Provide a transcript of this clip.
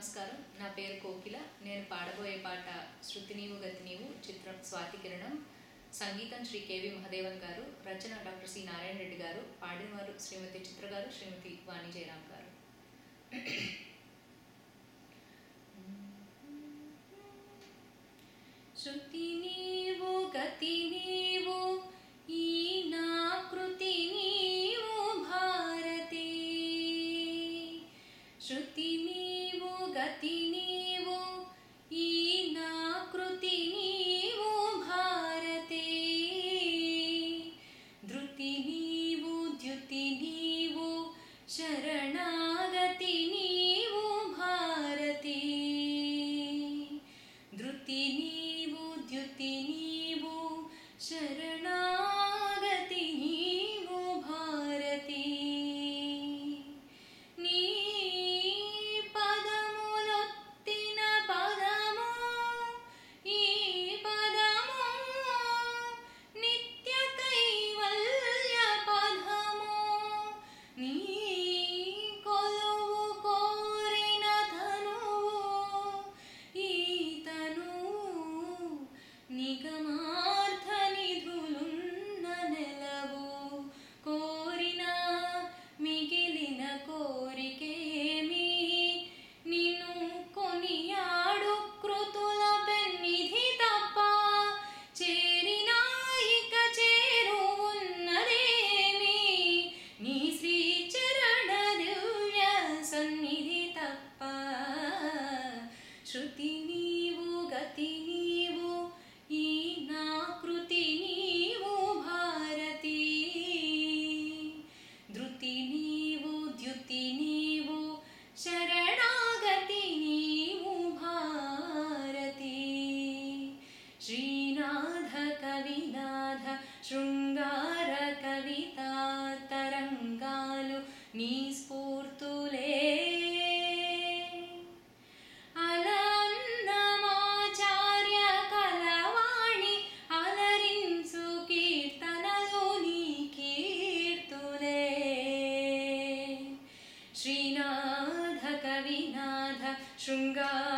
నమస్కారం. నా పేరు కోకిల. నేను పాడబోయే పాట శృతి నీవు గతి నీవు, చిత్రం స్వాతి కిరణం. సంగీతం శ్రీ కెవి మహదేవన్ గారు, రచన డాక్టర్ సి నారాయణ రెడ్డి గారు, పాడినవారు శ్రీమతి చిత్ర గారు, శ్రీమతి వాణి జయరాం గారు. శృతి నీవు గతి నీవు, ఈ నా కృతి నీవు భారతి. శృతి నీవు గతి నీవు, ఈ నా కృతి నీవు భారతి. ధృతి నీవు ద్యుతి నీవు, శరణాగతి నీవు భారతి. ధృతి నీవు ద్యుతి నీవు, శరణాగతి నీవు భారతి. నీ పదములొత్తిన పదము, ఈ పదము నిత్య కైవల్య పదము. నీ కొలువు కోరిన తనువు, ఈ తనువు నిగమార్థ నిధులున్న నెలవు. కోరిన మిగిలిన కోరికేమి, నిన్ను కొనియాడు కృతుల పెన్నిధి తప్ప. చేరినా ఇక చేరువున్నదేమి, నీ శ్రీచరణ దివ్య సన్నిధి తప్ప. శృతి నీవు గతి నీవు, ఈ నా కృతి నీవు భారతి. ధృతి నీవు ద్యుతి నీవు, శరణాగతి నీవు భారతి. శ్రీనాథ కవినాథ శృంగార కవితా తరంగాలు నీ స్ఫూర్తులే. అలన్నమాచార్య కలవాణి అలరించు కీర్తనలు నీ కీర్తులే. శ్రీనాథ కవినాథ శృంగార